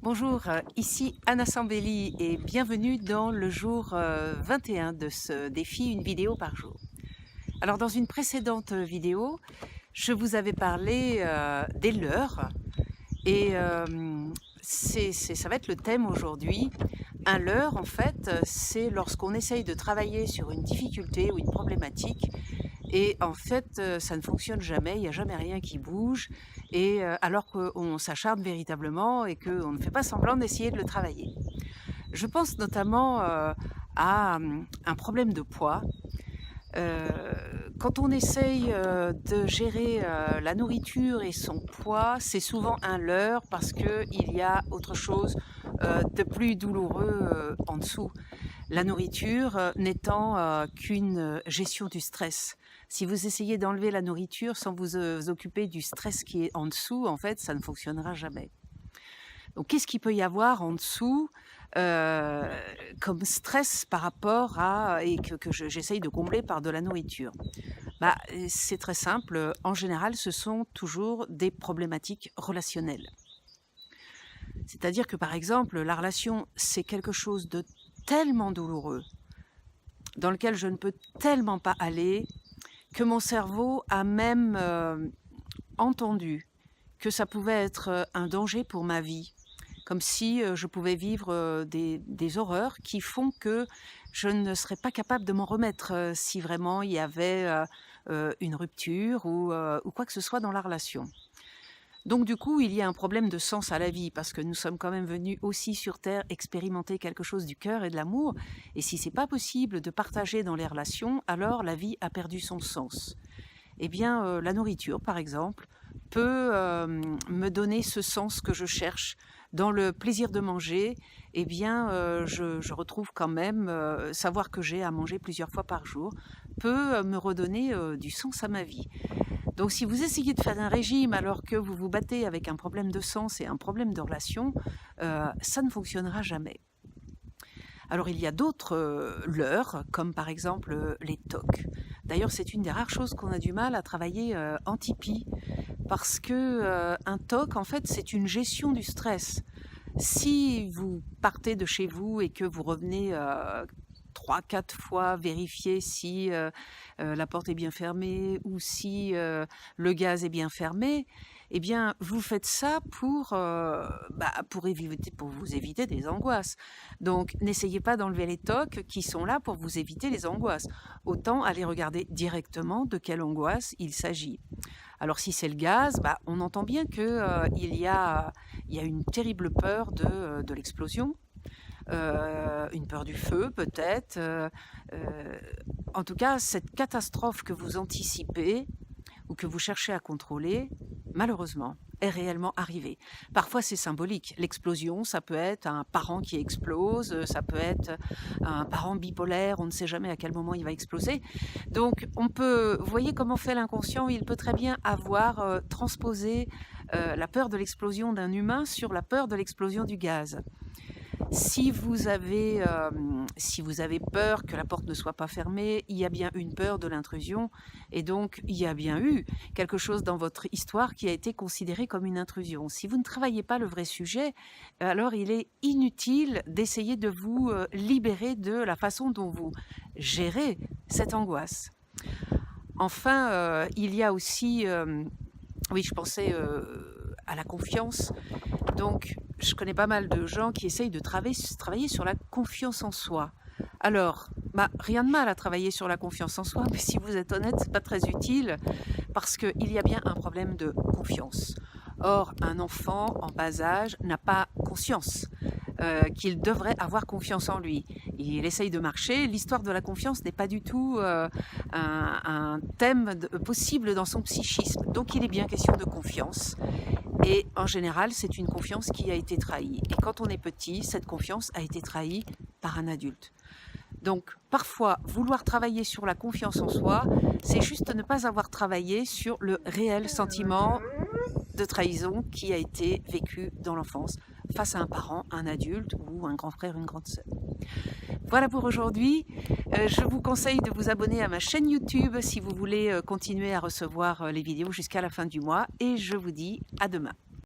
Bonjour, ici Anna Sambelli et bienvenue dans le jour 21 de ce défi une vidéo par jour. Alors dans une précédente vidéo, je vous avais parlé des leurres et ça va être le thème aujourd'hui. Un leurre en fait, c'est lorsqu'on essaye de travailler sur une difficulté ou une problématique et en fait, ça ne fonctionne jamais, il n'y a jamais rien qui bouge et alors qu'on s'acharne véritablement et qu'on ne fait pas semblant d'essayer de le travailler. Je pense notamment, à, un problème de poids. Heu, Quand on essaye, de gérer, la nourriture et son poids, c'est souvent un leurre parce qu'il y a autre chose, de plus douloureux, en dessous. La nourriture, n'étant, qu'une, gestion du stress. Si vous essayez d'enlever la nourriture sans vous occuper du stress qui est en dessous, en fait, ça ne fonctionnera jamais. Donc qu'est-ce qu'il peut y avoir en dessous, heu, comme stress par rapport à et que j'essaye de combler par de la nourriture? Bah, c'est très simple, en général, ce sont toujours des problématiques relationnelles. C'est-à-dire que, par exemple, la relation, c'est quelque chose de tellement douloureux, dans lequel je ne peux tellement pas aller, que mon cerveau a même, entendu que ça pouvait être, un danger pour ma vie. Comme si, je pouvais vivre, des horreurs qui font que je ne serais pas capable de m'en remettre, si vraiment il y avait, une rupture ou quoi que ce soit dans la relation. Donc du coup, il y a un problème de sens à la vie parce que nous sommes quand même venus aussi sur terre expérimenter quelque chose du cœur et de l'amour et si c'est pas possible de partager dans les relations, alors la vie a perdu son sens. Eh bien, la nourriture, par exemple, peut, me donner ce sens que je cherche. Dans le plaisir de manger, eh bien, je retrouve quand même, savoir que j'ai à manger plusieurs fois par jour peut, me redonner, du sens à ma vie. Donc si vous essayez de faire un régime alors que vous vous battez avec un problème de sens et un problème de relation, ça ne fonctionnera jamais. Alors il y a d'autres leurres, comme par exemple les TOC. D'ailleurs, c'est une des rares choses qu'on a du mal à travailler en Tipeee, parce que un TOC, en fait, c'est une gestion du stress. Si vous partez de chez vous et que vous revenez 3-4 fois vérifier si la porte est bien fermée ou si le gaz est bien fermé, eh bien, vous faites ça pour vous éviter des angoisses. Donc, n'essayez pas d'enlever les tocs qui sont là pour vous éviter les angoisses. Autant aller regarder directement de quelle angoisse il s'agit. Alors, si c'est le gaz, on entend bien que il y a une terrible peur de l'explosion, une peur du feu peut-être. En tout cas, cette catastrophe que vous anticipez ou que vous cherchez à contrôler, malheureusement, est réellement arrivée. Parfois, c'est symbolique. L'explosion, ça peut être un parent qui explose, ça peut être un parent bipolaire, on ne sait jamais à quel moment il va exploser. Donc, vous voyez comment fait l'inconscient, il peut très bien avoir transposé la peur de l'explosion d'un humain sur la peur de l'explosion du gaz. Si vous avez peur que la porte ne soit pas fermée, il y a bien une peur de l'intrusion et donc il y a bien eu quelque chose dans votre histoire qui a été considéré comme une intrusion. Si vous ne travaillez pas le vrai sujet, alors il est inutile d'essayer de vous libérer de la façon dont vous gérez cette angoisse. Enfin, il y a aussi, oui, je pensais à la confiance. Donc, je connais pas mal de gens qui essayent de travailler sur la confiance en soi. Alors, rien de mal à travailler sur la confiance en soi, mais si vous êtes honnête, c'est pas très utile parce qu'il y a bien un problème de confiance. Or, un enfant en bas âge n'a pas conscience qu'il devrait avoir confiance en lui. Il essaye de marcher. L'histoire de la confiance n'est pas du tout un thème possible dans son psychisme. Donc, il est bien question de confiance. Et en général, c'est une confiance qui a été trahie. Et quand on est petit, cette confiance a été trahie par un adulte. Donc, parfois, vouloir travailler sur la confiance en soi, c'est juste ne pas avoir travaillé sur le réel sentiment de trahison qui a été vécu dans l'enfance face à un parent, un adulte ou un grand frère, une grande sœur. Voilà pour aujourd'hui. Je vous conseille de vous abonner à ma chaîne YouTube si vous voulez continuer à recevoir les vidéos jusqu'à la fin du mois et je vous dis à demain.